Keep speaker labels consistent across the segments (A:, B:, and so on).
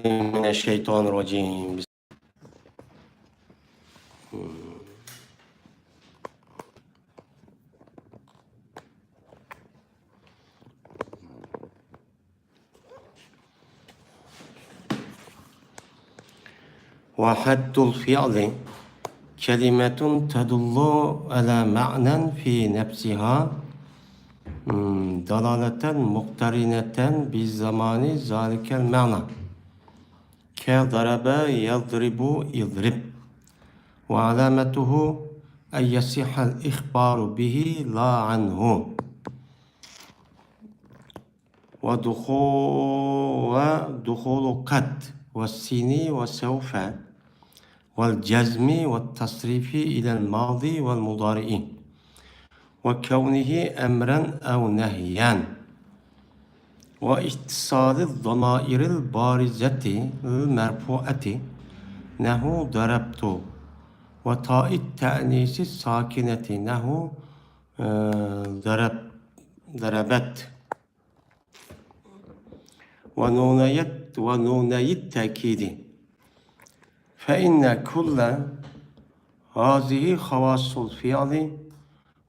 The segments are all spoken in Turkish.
A: من الشيطان الرجيم. وحد الفعل كلمة تدل على معنى في نفسها دلالة مقترنة بالزمان ذلك المعنى كضرب يضرب يضرب وعلامته أن يصح الإخبار به لا عنه ودخول قد والسين وسوف والجزم والتصريف إلى الماضي والمضارع وكونه أمرا أو نهيا واتصال الضمائر البارزة المرفوعة نحو ضربت وتاء التأنيث الساكنة نحو ضربت ونوني التأكيد فإن كل هذه خواص الفعل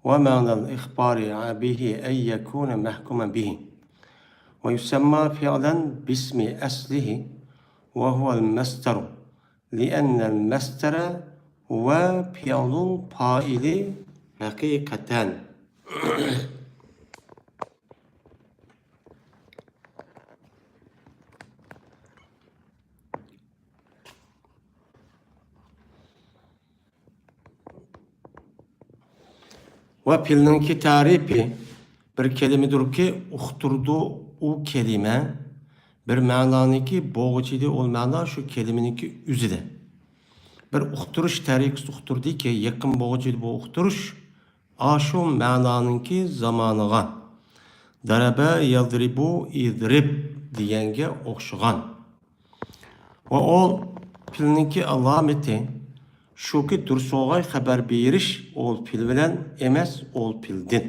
A: ومعنى الإخبار به أن يكون محكوما به ويسمى فعلا باسم أصله وهو المصدر لأن المصدر هو فعل فاعل حقيقة. Ve fiilninki tarifi bir kelimedir ki uqturdu o kelime bir ma'noniki bo'g'ichida ol ma'no shu kelimeniki o'zida. Bir uqtirish tariqasi uqtirdiki yaqin bo'g'ichida bu uqtirish shu ma'noniki zamoniga daraba yadribu idrib deganga o'xshagan. Va o fiilninki alomati shuki durso'g'ay xabar berish ol fil bilan emas ol fildan.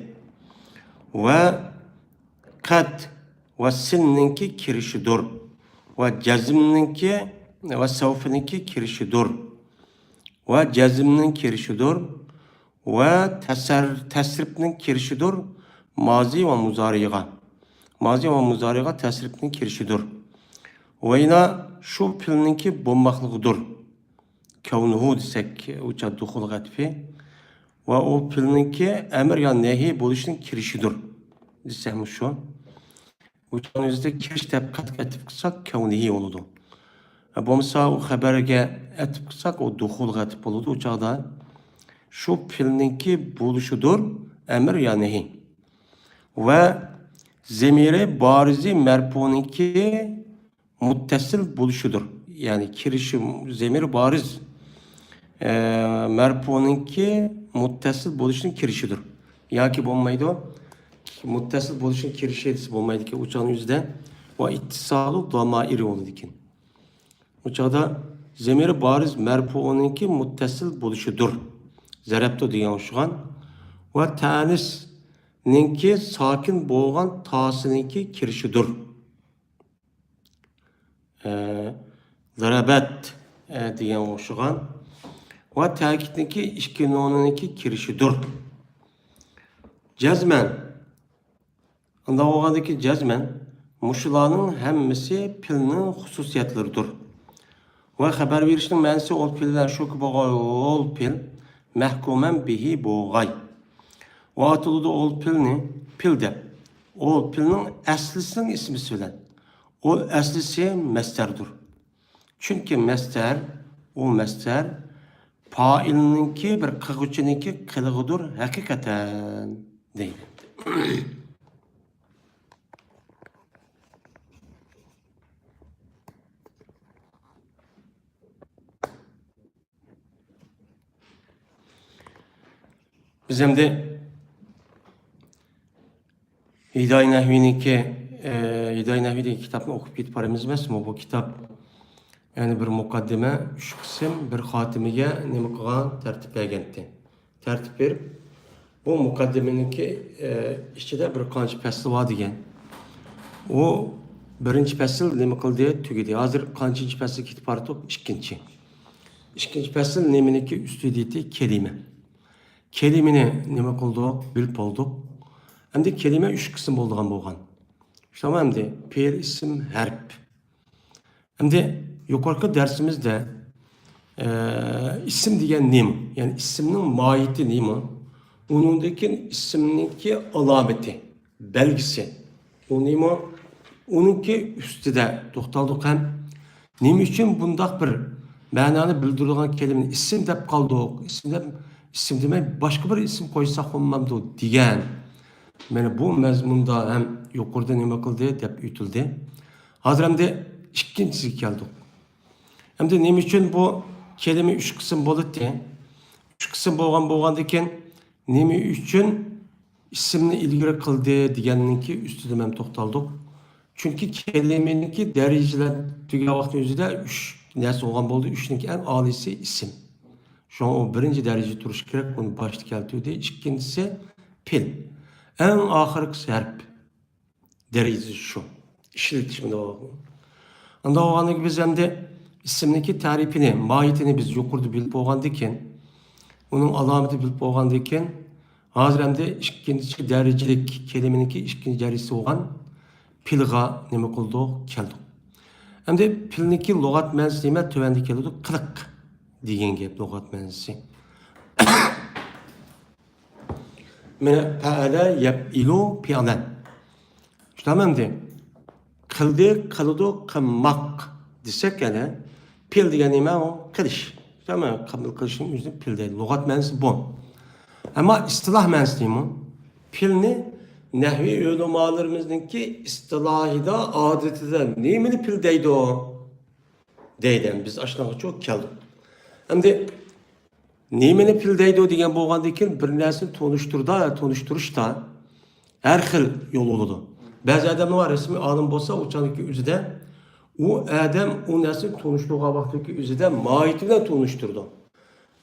A: Va qad va sinninki kirishidir. Va jazmninki va savfninki kirishidir. Va jazmning kirishidir. Va tasrifning kirishidir. Mazi va muzariga. Mazi va muzariga tasrifning kirishidir. Va yana shu filninki bo'lmoqligidir. Kavnuhu desek uça duhul gatfi ve o filninki emir ya nehi buluşun kirişidir desem şu uçan yüzde kiriş tepkat etip kısak kavnihi oludu. Bu mesela o haberge etip kısak o duhul gatfi oludu uçağda şu filninki buluşudur emir ya nehi ve zemire barizi merpuninki muttasil buluşudur yani kirişi zemir bariz merpuninki muttasil bo'lishning kirishidir. Yoki bo'lmaydi. Muttasil bo'lishning kirishi bo'lmaydi ki uçağın yüzde va ittisalu damairi bo'ladi ekan. Uçağda zemiri bariz merpuninki muttasil bo'lishidir. Zarabtu degan o'xshagan va ta'nisninki sokin bo'lgan tasininki kirishidir. Zarabat degan o'xshagan ve ta'kidniki ikki nonuniki kirishidir. Cazmen unda bo'lgandiki cazmen mushularning hammasi filning xususiyatlaridir. Ve xabar berishning ma'nosi ol fillar shuki bo'lgan ol fil mahkuman bihi bo'lg'ay. Va atılıdı ol filni fil deb. Ol filning aslisinin ismi bilan. Ol aslisi masdardir. Çünkü masdar o masdar failninki bir qilg'uchininki qilig'idir haqiqatan deydi. Biz hem de Hiday Nahvi'ninki Hiday Nahvi'deki kitabını okup gidip paramız emasmi? Bu kitap yani bir mukaddime, üç kısım bir hatimige nima qilgan tertip berganti. Tertip berib, bu mukaddimeninki ichida bir qancha fasli bor degan. O birinchi fasl nima qildi? Tugadi. Hozir qanchinchi faslga ketib bordik? Ikkinchi. Ikkinchi fasl nimaniki ustidagi kelime. Kelimeni nima qildik? Bilib oldik. Endi kelime 3 qism bo'lgan. Tamam endi fe'l, ism, harf. Endi yuqorqi darsimizda isim degan nima? Yani ismning mohiyati nima? Uningdagi ismniki alomati, belgisi. O nima? Onunki ustida to'xtaldik ham. Nima uchun bundaq bir ma'noni bildiradigan kelimani ism deb qoldik? İsim demay boshqa bir ism qo'ysak bo'lmamdi degan. Mana bu mazmunda ham yuqorida nima qildi deb aytildi. Hozir endi ikkinchisiga keldik. Endi nima uchun bu kelime 3 qism bo'ladi? 3 qism bo'lgandan keyin nima uchun ismni ilgari qildi deganninki ustida ham to'xtaldik. Çünkü kelimeniki dereceler tüge vakti özüde 3 neresi olan oldu. 3'ünki en alisi isim. Şu an o birinci derece duruş gerek onu başta keltiyor diye. İkincisi pil. En ahırkısı harf. Derecesi şu. İşletişimde o. Anda o anda biz hem de isimdeki tarifini, mahiyetini biz yukarıda bilip oğandayken, onun alameti bilip oğandayken, hazır hem de ikinci derecelik kelimeniki ikinci derecesi olan pilga nima qildik? Keldik. Endi pilniki lug'at ma'nosi nima? Tuvanda keladi, qiliq degan gap lug'at ma'nosi. Mana fa'ala yaf'ilu fi'lan. Tamam endi. Qildi, qiladi, qilmoq desak yana pil degan nima u? Qilish. Tamam, qabul qilishning o'zi pil deydi. Lug'at ma'nosi bu. Ammo istiloh ma'nosi nima? Pilni Nehvi ulemalarımızdaki istilahida adetiden neyini pil deydi o? Deyden biz aşağıya çok keldik. Hem de neyini pil deydi o diyen boğandaki bir nesini tonuşturuşta her xil yol oldu. Bazı adamlar var resmi alım bolsa uçandaki üzüde o adam o nesini tonuşturduğu vaktaki üzüde mahiyetinden tonuşturdu.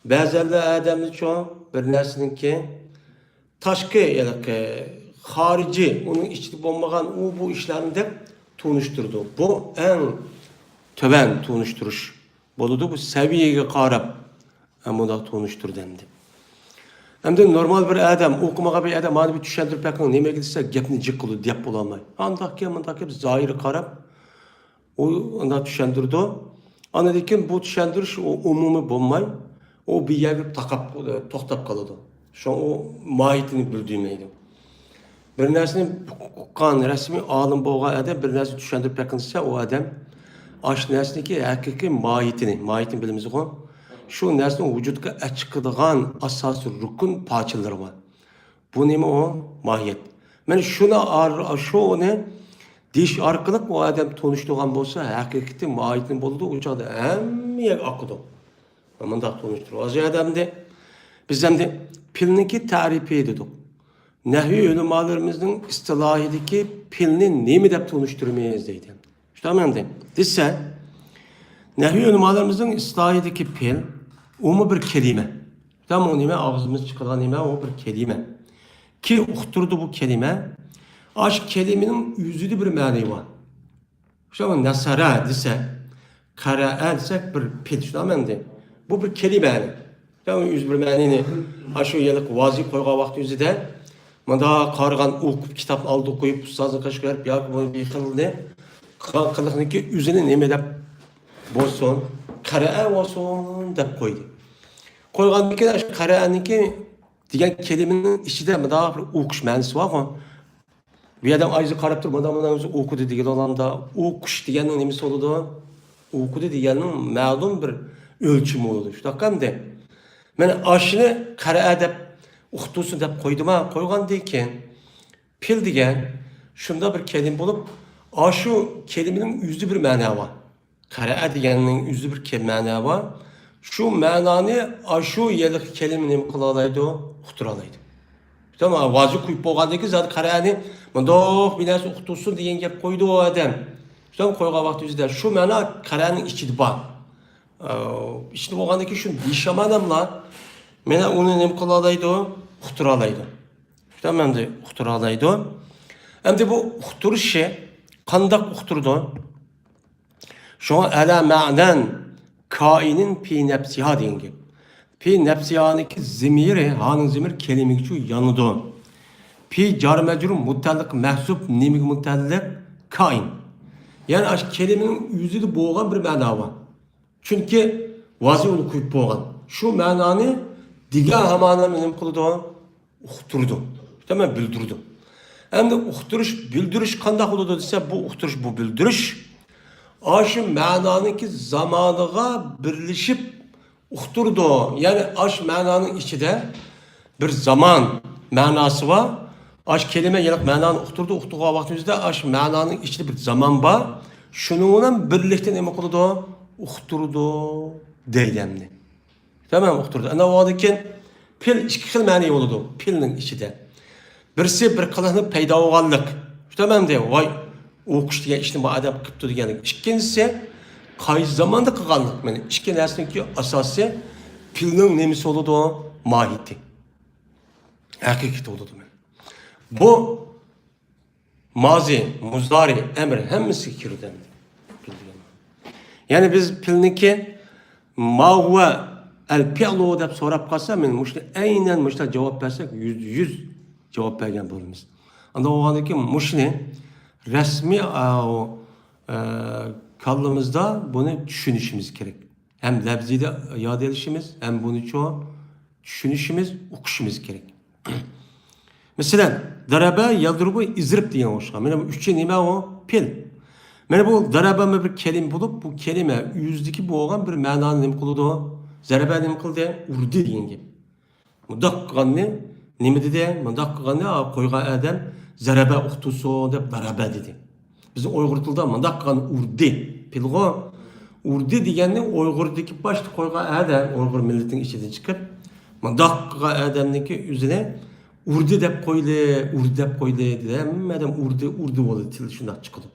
A: Bazı adamlar çoğu bir nesininki taşkı ya da harici, onun içinde olmayan bu işlerinde tonuşturdu. Bu en töven tonuşturuş. Boludu bu seviyeye karab bunu tonuşturdu hem de. Hem de normal bir adam, okumağa bir adam, hani bir düşündürüp bakın, neye gidilse gepni cıkkılı diyap bulamay. Andaki zahiri karab, onu düşündürdü. Anadaki bu düşündürüş o umumi bulmay, o bir yer toktap kalıdı. Şu an o mahiyetini bildiğimeydi. Bir nesini kan resmi alım boğa adam bir nesini düşündürüp yakınsa o adam aş nesindeki hakiki mahiyetini bilimiz o. Şu nesinin vücudka açıkıdığan asası rukun parçaları var. Bu neymi o? Mahiyet. Yani şu ne? Diş arkalık o adam tonuştuğun bolsa hakiki mahiyetinin boludu uçadı hem yer akıdı. Ama da tonuşturur. Az adamda biz hem de pilniki tarifi ediyorduk. Nehvi ulemalarımızın istilahideki pilini neymi de tonuşturmayız deydi. Tamam mı? Dese, nehvi ulemalarımızın istilahideki pil, o bir kelime. Tamam o neyme ağzımız çıkan neyme o bir kelime. Ki uqturdu bu kelime, aşk kelimenin yüzüde bir mani var. Tamam nasara dese, kara'a desek bir pil. Tamam mı? Bu bir kelime. Tamam yüz bir manini aşu yıllık vazi koyga vakti yüzüde. Manda qarğan okup kitap aldı koyup ustazın kaşıklarıp ya bunu bir kıldı. Kılıqniki üzerine neme dep bolsun, qara'a olsun dep koydu. Koygandan keyin qara'niki degan kelimenin içinde manda bir okuş ma'nosi var. Bir adam ayızı qarab turib manda o'zi okudu degan olamda okuş deganning nimasi bo'ladi? Okudu deganning ma'lum bir o'lchimi bo'ladi. Shunaqamda. Mana ashni qara'a deb uqtusun deb koydum ha. Koygandan keyin pil degan shunda bir kelime bulup şu kelimenin yüzlü bir ma'no var. Qara'a deganning yüzlü bir ma'no var. Şu ma'noni şu yerlik kelime nima qila oladi? Uqtira oladi. Tamam, vazi qo'yib bo'lgandan keyin zot qara'ni bundoq bir narsa uqtusun degan gap qo'ydi u odam. Shundan qo'ygan vaqt o'zida shu ma'no qara'ning ichida bor. İçinde bo'lgandan keyin shu deyishamanamlar. Mana uni nima qila oladi? Uqtira oladi. Tamam endi uqtira oladi. Endi bu uqtirishi Qandaq uqturdu? Şoňa ala ma'nan kainin fi nefsiha deýen gep. Fi nefsihaniki zimiri, hanın zimir kelimegi şu yanıdı. Fi jar majrur mutallaq mahsub nimig mutallaq kain. Yani aş kelimenin yüzüde boğan bir ma'na var. Çünkü vazi onu koyup boğan. Şu ma'nany diga hamana nim qıldı? Uqturdu. Tamam bildirdi. Hem de uqturish, bildirish qandaq boludy dese bu uqturish bu bildirish. Aşı ma'nanınki zamanıga birleşip uqturdu. Yani aş ma'nanın içinde bir zaman ma'nası var. Aş kelime yanık ma'nanı uqturdu. Uqtuğa vaktimizde aş ma'nanın içinde bir zaman var. Şununla birlikte nima qıldı? Uqturdu deylemni. Tamam uqturdu. Ana vadaki pil iki xil ma'ni boludy. Pilning içinde. Birisi bir qılığını payda bolganlyk. Tamam de vay okuş degan ishni bu adam qilibdi deganlik. Ikkinchisi qaysi zamonda qilganlik. Mana ikki narsaniki asosi pilning nemisi bo'ladi, mohiyati. Haqiqati bo'ladi. Bu mazi, muzdari, emr hammasi kirdi. Yani biz pilniki ma huwa al-fi'lu deb so'rab qolsa, men mushni aynan mushta javob bersak, 100 javob bergan bo'lamiz. Anda o'g'andaki mushni resmi kallımızda bunu düşünüşümüz gerek. Hem lafzide yad edişimiz hem bunu çoğu düşünüşümüz, okuşumuz gerek. Mesela daraba yadrubu izrib diyen hoşça. Mesela bu üçü nime o? Pil. Mesela bu daraba mı bir kelime bulup bu kelime yüzdeki bu olan bir mananı nem kılıdı o? Zaraba nem kıldı? Urdu diyen gibi. Mudak kıganı nime dedi? Mudak kıganı koyga adam zaraba uqtusu deb daraba dedi. Bizim Uyghur tilde mındak kan urdi. Pilgo urdi degenni Uyghur'daki başta koyga adam Uyghur milletin içinden çıkıp mındak adamniki yüzüne urdi dep koydu dedi. Hem urdi oldu til şundak çıkıldı.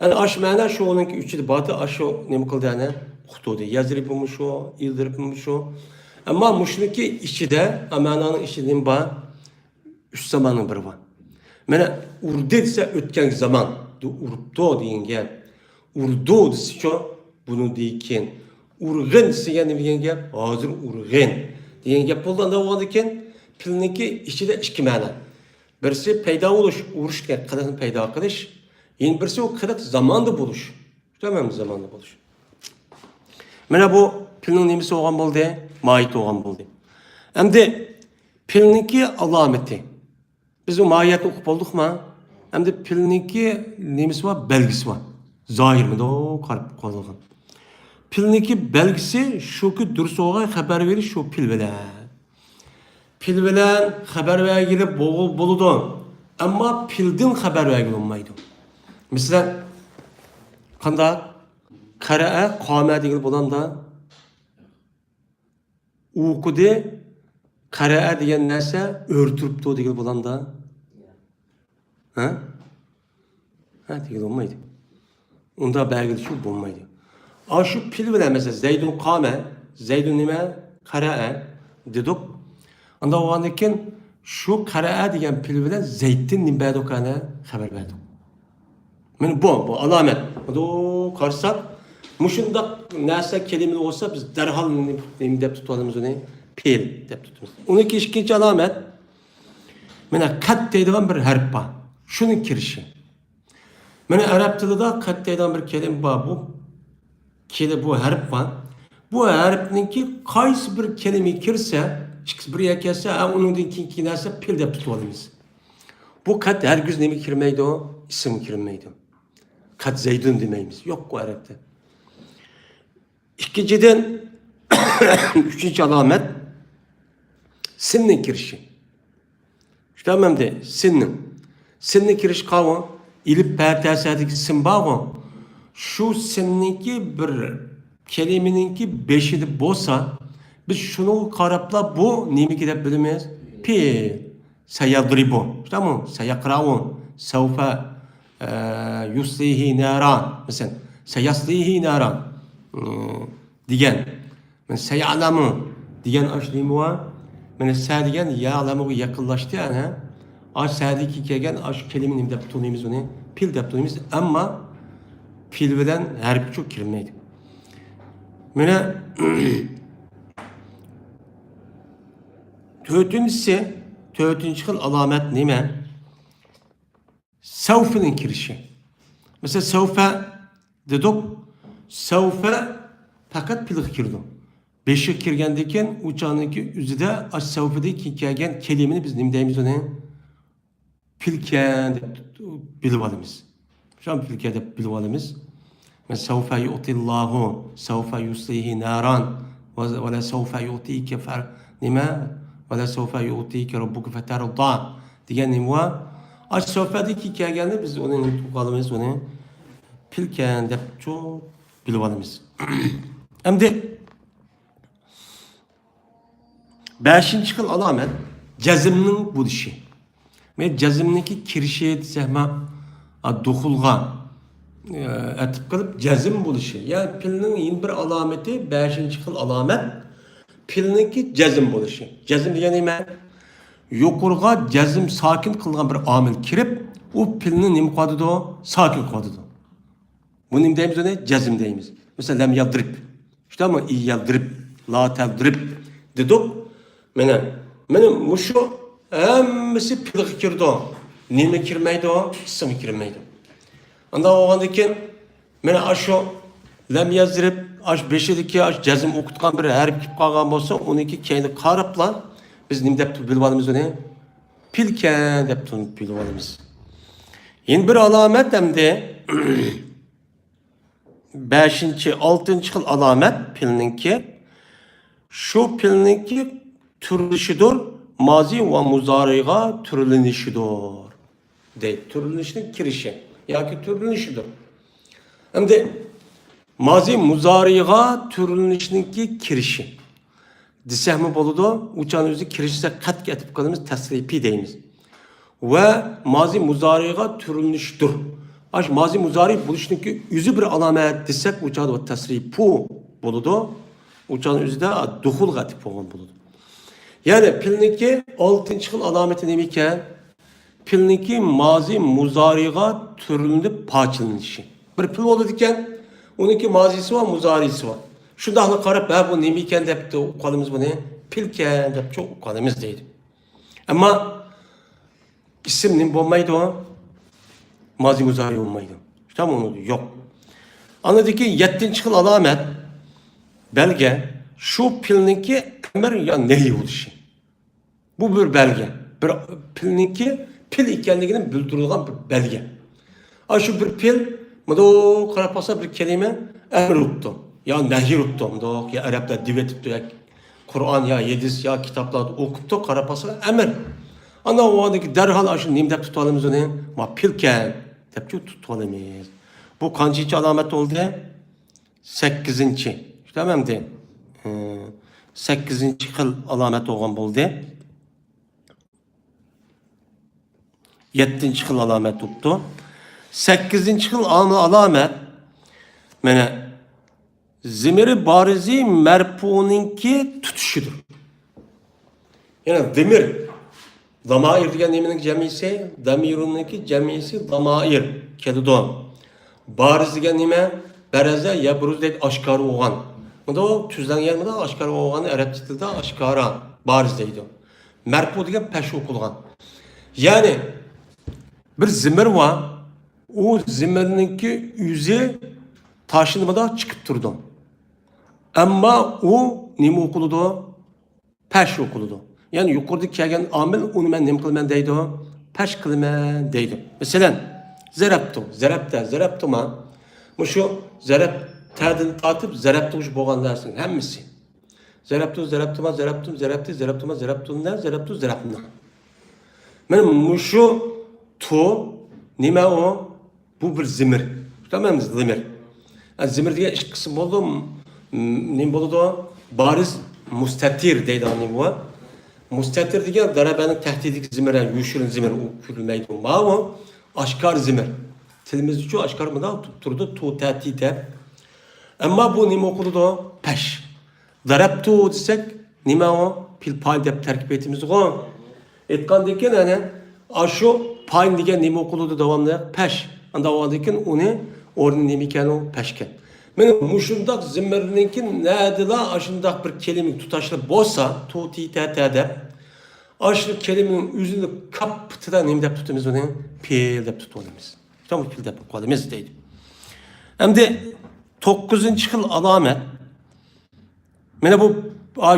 A: Yani aş mana şu onunki üçü batı aş o ne kıldı yani uqtudu. Yazrib mu şu, ildirib mu şu. Ama muşniki içi de amananın içinden ba üç zamanın bir var. Mana urdi ise ötken zaman urdu deyin gel. Urdu dese şu bunu deyiken. Urgın deyen deyin gel. Hazır urgın deyin gel. Bundan da olurken pilniki içinde iki mana. Birisi peyda oluş, uruşken kadın peyda kılış. Yine birisi o kadar zamanda buluş. Tamam mı zamanda buluş? Mana bu pilnin nemisi olgan boldu, mahiyeti olgan boldu. Hem de pilniki alameti. Biz o mahiyeti okup olduk mu? Hem de pilniki nemisi var, belgisi var. Zahir mi de o kalp kalırken. Pilniki belgisi şu ki dürüst olgan haber verir şu pil bilen. Pil bilen haber vergilip boludu. Ama pildin haber vergili olmaydı. Mesela kanda kara'a qama degil bolanda uqude kara'a degan narsa o'rtiribdi degil bolanda ha degil olmaydi. Unda belgili şu bo'lmaydi. A şu pil bilan mesela Zaydun qama, Zaydun nima kara'a dedik. Anda o'g'andan şu kara'a degan pil bilan Zaydin nima dokana xabar berdi. Men bu alamet. O karsak muşunda narsa kelime olsa biz derhal ne dep tutalımız onu pil dep tutmamız. Onun ikinci alamet mena kat deydigan bir harf var. Şunun kirişi. Mena Arap tilida kat deydigan bir kelime var bu. Bu harf var. Bu harfninki qaysi bir kelime kirse, bir yakasa onun ikinci narsa pil dep tutalımız. Bu kat hergiz nemi kirmeydi o, isim kirmeydi. Kat Zeydun demeyimiz. Yok bu Arap'ta. İkinciden üçüncü alamet sinnin kirişi. Tamam de sinnin. Sinnin kiriş kavı ilip pertesadaki sin bağı şu sinninki bir kelimeninki beşidi bolsa biz şunu karapla bu nemi gidip bilemeyiz. Pil sayadribu. Tamam sayakraun savfa yuslihi naran mesela sayaslihi naran diyen men sayalamu diyen aşlimi var men sa diyen ya'lamu yakınlaştı yani aş sadiki kelgen aş kelimenin de tutunuyumuz onu pil dep deymiz. Ama pil bilen harf çok kirmeydi. Mene Tötüncü xil alamet nime? Sevfinin kirişi. Mesela sevfe dedik, sevfe fakat pilik kirdi. Beşik kirgendeken uçağındaki üzüde aş sevfedeki kelgen kelimini biz nimdeyimiz onu pilken bilip alımız. Şu an pilken de bilip alımız. Mesela sevfe yu'tillahu, sevfe yuslihi naran ve la sevfe yu'tike fer nime? Ve la sevfe yu'tike rabbuke feterda diyen nime? Aş sevfedeki kelgeni biz onu alımız onu pilken de çok bilip alımız. Hem de beşinci xil alamet cazimning bo'lishi. Men cazimniki kirishi desakma duxulga atib qilib jazm bo'lishi. Yani pilning yeni bir alameti beşinci xil alamet pilniki jazm bo'lishi. Jazm degani nima? Yuqorga jazm sakin qilgan bir omil kirib, u pilni nima qiladi? Sakin qiladi. Buni nima deymiz ona? Jazm deymiz. Mesela lam yadrib. İşte ama i yadrib, la tadrib dedik. Mene muşu hemmesi pilgı kirdi o. Nime kirmeydi o, ismi kirmeydi. Anda o andaki mene aşo lem yazdirip aş beşedeki aş cazim okutkan bir harf kip kalgan bolsa onunki kendi karapla biz nim dep bilbalımız onu pilken dep bilbalımız. Yeni bir alamet hem de beşinci, altıncı xil alamet pilninki şu pilninki türlüşüdür, mazi ve muzariga türlenişidir. Türlenişinin kirişi. Ya ki türlenişidir. Hem de mazi muzariga türlenişinin kirişi. Disehmi boludu, uçağın özü kirişse kat getip kalımız tasripi deyimiz. Ve mazi muzariga türlenişidir. Aş mazi muzari buluşundaki yüzü bir alamet desek uçağda tasripu boludu. Uçağın özü de duhul gatip olan boludu. Yani pilniki altıncı xil alameti neyken pilniki mazi muzariga türünde parçalanışı. Bir pil oldu diken onunki mazisi var, muzarisi var. Şu dağını karıp bu neyken de ukalımız bu ne? Pilken de çok ukalımız değil. Ama isim ne olmaydı o? Mazi muzari olmaydı. İşte onu yok. Anladık ki yettinci xil alamet belge şu pilninki emir ya nehi oluşu. Bu bir belge. Bir pilninki pil ikenliğinin bildirilgan bir belge. Şu bir pil, bu karapasa bir kelime emir uttum. Ya nehi uttum. Ya Arap'ta divetipti ya Kur'an ya yediz ya kitaplarda okuttu karapasa emir. Ana o andaki derhal aşı nimde tutalımız onu. Ma pilken tepki tutalımız. Bu kancıcı alamet oldu? 8. Tamam değil. 8. xil alamet olgan bo'ldi. 7. xil alamet tuttu. 8. xil alamet mene zimiri barizi merpuninki tutuşudur. Yani zimir damair degan nemening jamisi, damirunninki jamisi damair keldi. Bariz degan nima? Baraza yabruz deydi aşkar olgan. Bunda tüzlengen mi de aşkara olganı Arapça tilde aşkara bariz deydi. Merpu degan peş okulgan. Yani bir zimir var. O zimirinki yüzü taşınmada çıkıp durdu. Ama o nime okuludu? Peş okuludu. Yani yukarıdaki kelgen amil onu ben nime kılmen deydi o? Peş kılmen deydi. Mesela zeraptu ma. Bu şu zerap tadını tatıp zeraptuş boğan dersin. Hemmisi. Zeraptuma. Benim muşu tu nime o? Bu bir zimir. Tamam mı zimir? Yani zimir diye iş kısım oldu. Ne oldu o? Bariz mustatir deydi anlayım bu. Mustatir diye darabenin tehdidik zimire, yuşurun zimir okülmeydi. Ama aşkar zimir. Tilimiz şu aşkar mı da tutturdu tu tehdide. Ama bu nime okudu? Peş. Darabtu desek nime o? Pil pay dep terkip etimiz o. Etkan deken yani aşu pay degen nime okudu devamlı peş. anda oğandikin onu orada nemiken o peşken. Benim muşundak zimmerninkin nedila aşındak bir kelime tutaşlı bolsa tuti tetede aşırı kelimenin yüzünü kaptıdan nem dep tutamiz onu pil dep tutamiz. Tam pil dep koyamiz deydi. Hem de 9. yıl alamet. Mene bu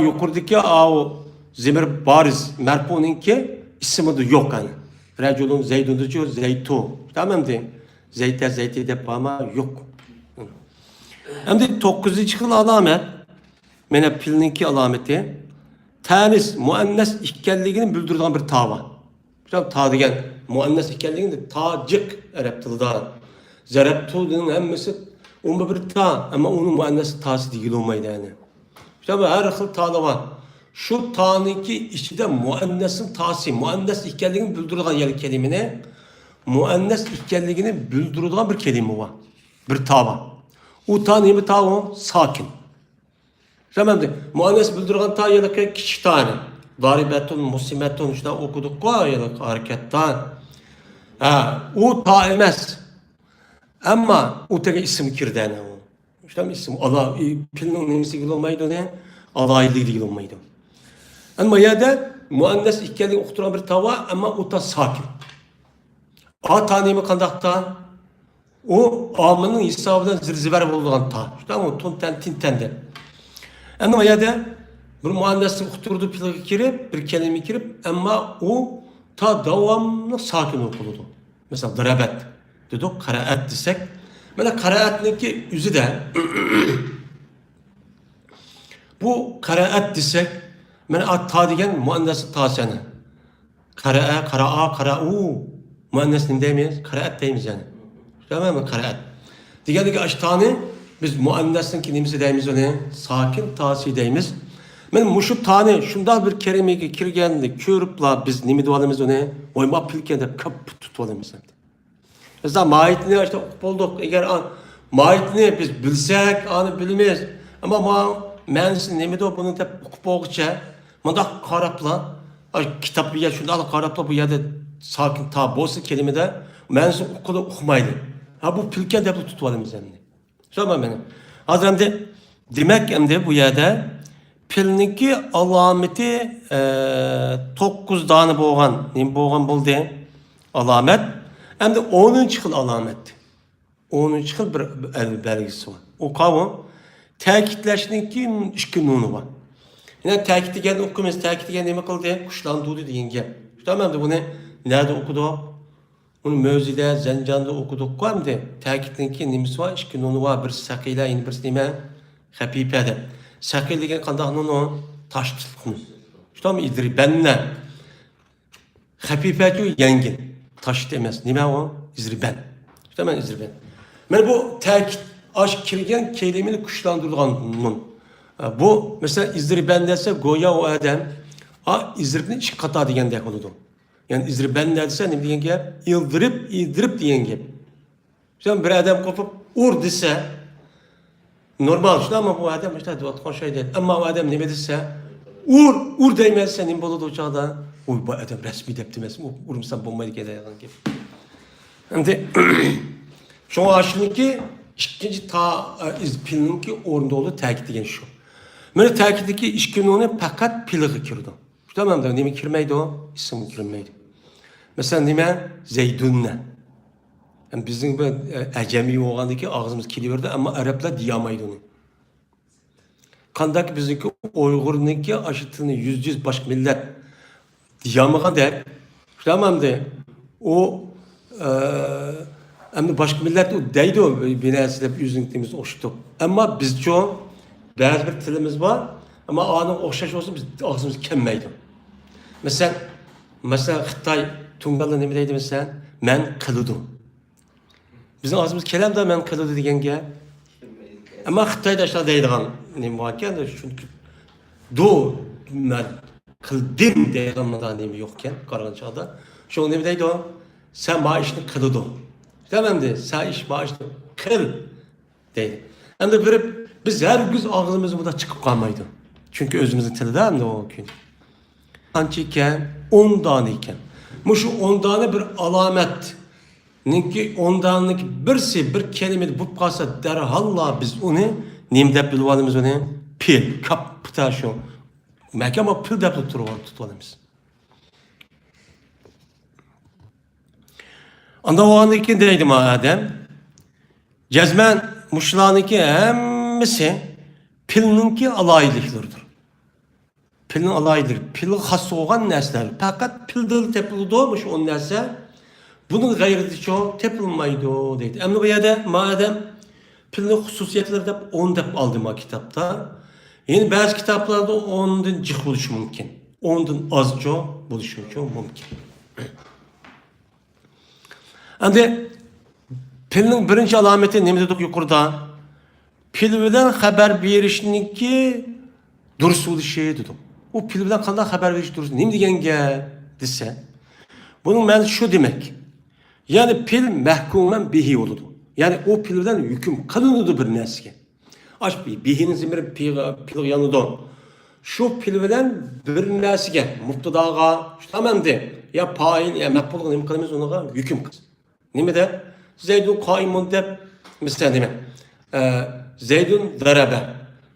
A: yukarıdaki o zemir bariz merpuninki ismi de yok yani. Reculun Zeydun'da diyor Zeytu. Tamam de Zeyti de ama yok. Hem de 9. yıl alamet. Mene pilninki alameti. Tenis muannes ikkenligini bildirdiğin bir tava. Ta degen muannes ikkenligini de tacık Arap tılıda. Zarab tılının hemmesi onun bir ta ama onun muannes tası değil olmaydı yani. İşte her xil ta'da var. Şu ta'nınki içinde muannesin tası, muannes ikkenligini bildirdiğin yer kelimine muannes ikkenligini bildirdiğin bir kelime var. Bir ta var. O ta neymi ta o? Sakin. Tamam de muannes bildirgen ta yelek küçük tane. Daribetun, musimetun işte okuduk ko yelek hareketten. O ta emez. Ama o tege isim kirdene o. İşte isim Allah pilin nemisi gibi olmaydı ne? Allah'ıyla ilgili olmaydı. Ama ya da muannes ikkeli okuturan bir tava ama o ta sakin. A tanemi kandaktan o amının hesabından zirziver bulduğun ta. İşte ama tonten tintende. Ama ya da bir muannesin okuturdu pilavı kirip, bir kelime kirip ama o ta devamlı sakin okuludu. Mesela drabet dedik, karaat desek. Mesela karaat'nınki yüzü de bu karaat desek, mesela ta degen muannesi ta seni. Kara'u muannes ne demeyiz? Karaat demeyiz yani. Tamam mı? Karaat. Diğerdeki aştani biz muannesin kimisi deyimiz onu sakin tasi deyimiz. Men muşu tane şundan bir kerimeki kirgendi körüpla biz nimi dualımız onu oyma pilkende kap tutalımız. Mesela maitini işte bulduk eğer maitini biz bilsek anı bilmeyiz ama mensin nimi de bunu da okup oğuça manda karapla kitap bir yer şunda karapla bu yerde sakin ta bosu kelimede mensin okumaydı. Ha bu pilkende bu tutalımız yani. Tamam benim. Hazremde demek hem de bu yerde pilninki alameti 9 tane boğan, nem boğan buldu alamet. Hem de 10. yıl alamet. 10. yıl bir belgisi var. O kavram tekitleşninki işki nunu var. Yine tekit geldi okumuz, tekit geldi demek oldu kuşlandığı deyince. Tamam da bunu nerede okudu? Onu Mözide, Zencan'da okuduk hem de tekitlinki nemisi var, işki nunu var, bir sakıyla yeni bir nime hapipede. Sakil degen kandak nunu taş tutkumu. İşte mi idri benle. Hapipede yengin. Taş demez. Nime o? İzri ben. İşte ben izri ben. Ben bu tekit aşk kirgen kelimeyi kuşlandırılan nun. Bu mesela izri ben derse goya o adam izribini iş kata degen de oludu. Yani izri ben derse ne diyen ki yıldırıp diyen ki. Şimdi bir adam kopup ur dese normal işte ama bu adam işte duatkan şey değil. Ama bu adam ne dediyse ur değmezse ne buludu uçağda. Uy bu adam resmi deptimezsin. Urumsan bombayı gedeyen gibi. Şimdi şu aşınınki ikinci ta pilninki orunda oldu tekit degen şu. Böyle tekitdeki işkinliğine fakat pilığı kirdi. Tamam da nemi kirmeydi o? İsim kirmeydi. Mesela neme? Zeydunne. Yani bizim bu ecemi oğandaki ağzımız kiliverdi ama Araplar diyamaydı onu. Kandak bizimki Uygur'unki aşıtını yüz başka millet diyamagan der. Tamam da o ama başka millet o deydi o binasıyla yüzüntümüz oştu. Ama biz çoğu bazı bir tilimiz var ama anın okşaş olsun biz ağzımız kemmeydi. Mesela Xitay Tungalı ne deydi mesela? Men kılıdım. Bizim ağzımız kelam da men kılıdı degen gel. Ama Xitay'da işte deydiğen ne varken de çünkü men kıldım deydiğen neymi yokken Karançada. Şu ne deydi o? Sen maaşını kılıdın. Tamam de sen iş maaşını kıl deydi. Hem de böyle biz her gün ağzımız burada çıkıp kalmaydı. Çünkü özümüzün tilinden de o gün. Ançiken 10 tane iken. Bu şu 10 tane bir alamet Ninki ondanlık birisi bir kelime bu kalsa derhalla biz onu neyim dep bilvalımız onu pil kapta şu. Belki ama pil dep tutvalımız. Anda o andaki deydi madem cezmen muşlanınki hemmisi pilninki alaylıktırdır. Pilin alaydır. Pilin has olan nesler. Fakat pildir tepili doğmuş on nesler. Bunun gayrısı çok tepilmaydı deydi. Ama bu yerde madem pilin hususiyetleri de on dep aldım o kitapta. Yani bazı kitaplarda ondan cık buluş mümkün. Ondan az çok buluş mümkün. Andi pilin birinci alameti ne dedik yukarıda? Pil bilen haber verişinki dürüst oluşu dedik. O pil bilen kandan haber veriş dürüst. Ne degenge dese. Bunun ben şu demek. Yani pil mehkumen bihi oldu. Yani o pilden hüküm kılındı bir nesge. Aç bihinin zimri pil yanıda. Şu pil bilen bir nesge muhtadağa tamam de ya payin ya mehpul ne kılımız ona hüküm kız. Ne de Zeydun kaimun de mesela demek. Zeydun darabe.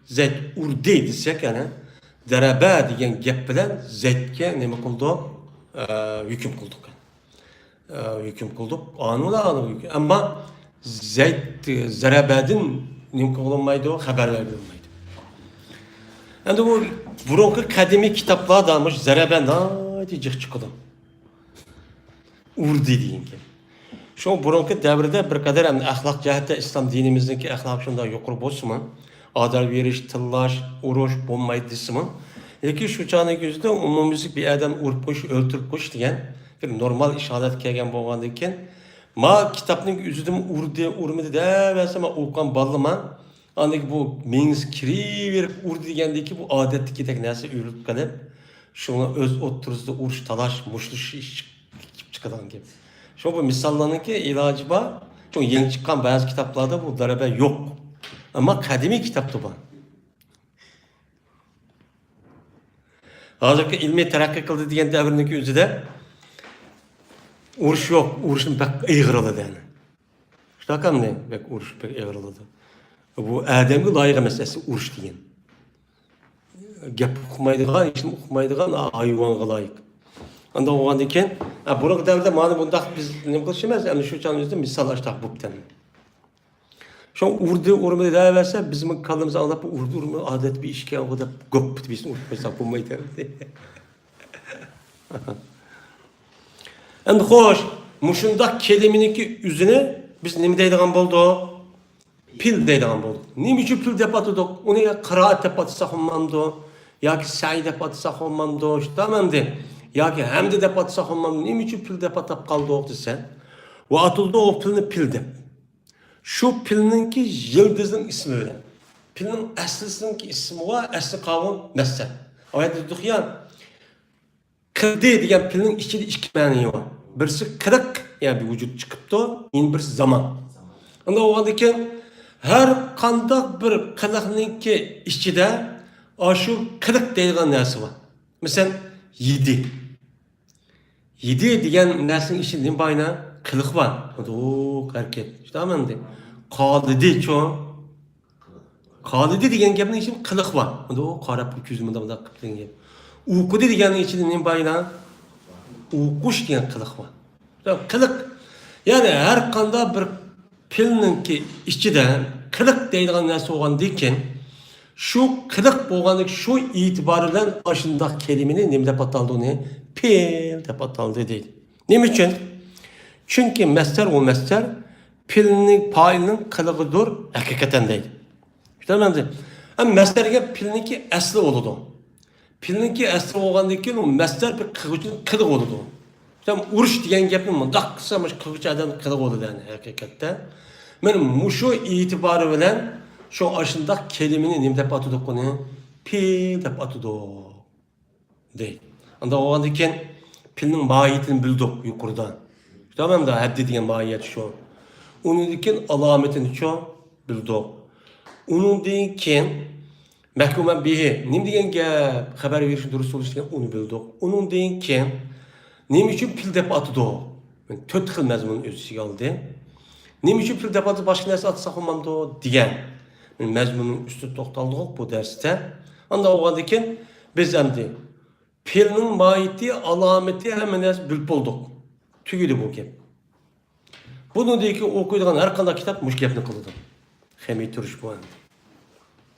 A: Zeyd urdi desek yani darabe diyen gep bilen Zeyd'ke ne kıldı? Hüküm kıldık. Hüküm kıldık. Anı hüküm. Ama Zeyd zarabedin ne kılınmaydı o haber verilmeydi. Yani bu buronku kadimi kitaplar damış zarabe nadi çıkıdı. Urdi deyin ki. Şu buronku devrede bir kadar ahlak cihette İslam dinimizdeki ahlak şunda yukarı bozma. Adal veriş, tıllaş, uğraş, bulmayı disimi. Yeki şu çağın gözüde umumizlik bir adam urpuş, öldürpuş diyen bir normal işaret kelgen boğandayken ma kitapның yüzüdüm urmedi de versem okuyan ballıma andaki bu meniz kiri verip urdu degендeki bu adetteki tek nesi ürülüp kalıp şunu öz oturuzda uruş, talaş, muşluş iş çıkadan gibi. Şu bu misallarının ki ilacı var. Şu yeni çıkan bazı kitaplarda bu darabe yok. Ama kadimi kitaptı bu. Hazırki ilmi terakki kıldı diyen devrindeki yüzüde uruş yok. Uruşun pek eğrıladı yani. İşte hakan ne? Pek uruş pek eğrıladı. Bu Adem'e layık meselesi uruş diyen. Gep okumaydıgan, işin okumaydıgan hayvanға layık. Anda oğan diken, burak devrde mani bundaq biz ne kılışımız? Yani şu çanımızda misal açtaq bu biten. Şu urmada da verse bizim kaldığımız anlap urma adet bir işken o da göp biz urmasa bulmaydı. Endi hoş, muşundaq kelimeninki yüzüne biz ne deydigan boldu? Pil deydigan boldu. Nima üçün pil dep atadık? Onu ya qiraat dep atsak olmamdı, yoki sa'i dep atsak olmamdı, tamamdı. Yoki hamd dep atsak olmamdı. Nima üçün pil dep atap qaldık desen? Ve atıldı o pilni pil dep. Şu pilninki yıldızın ismi öyle. Pilnin aslisinki ismi var, asli kavun mesel. Ama dedik ya, kırdı diyen pilnin içinde iki mani var. Birisi kırık, yani bir vücut çıkıptı, yine birisi zaman. Onda o andaki her kandak bir kırıkninki içinde şu kırık deyilgen nersi var. Mesela yedi. Yedi diyen nersinin içinde bayına kılık var. O hareket. İşte hemen de. Kalidi çoğu. Kalidi diyen gapning için kılık var. O qarab yüzümde da qıptın gap. Uyku degenin içinde ne bayına? Uykuş diyen kılık var. Kılık. Yani her kanda bir pilninki içinde kılık deyilgen nersi olgan deyken şu kılık bolganlık şu itibarıyla aşındaki kelimeni ne dep ataldığını pil dep ataldı deydi. Ne için? Çünkü mesler o mesler pilinin payının kılığıdır hakikaten değil. İşte ben de. Ama meslerge pilninki asli oldu. Pilninki asli olgandan keyin o mesler bir kılık oldu. İşte uruş diyen gapni mundaq qilsamış qiluvchi adam kılık oldu yani hakikaten. Men muşu itibarı bilen şu aşındaki kelimeni nima dep atadık onu? Pil dep atadık. Değil. Anda olgandan keyin pilning mahiyetini bildik yuqoridan. Tamam da haddi degan mahiyet şu. Onun için alametini şu bildik. Onun için mahkumen bihi nima degan gap xabar verish durust bo'lish degan onu bildik. Onun için nima uchun pil deb atadik? Yani 4 xil mazmunni o'z ichiga oldi. Nima uchun fil debatda boshqa narsa atsak bo'lmamdi degan. Mazmunning ustida to'xtaldik bu darsda. Anda olgandan keyin biz endi filning mohiyati, alomati hamma narsa bilib bo'ldik. Tugidi bu gap. Bundan keyin o'qiydigan har qanday kitob mush gapni qiladi. Xamiy turish bu endi.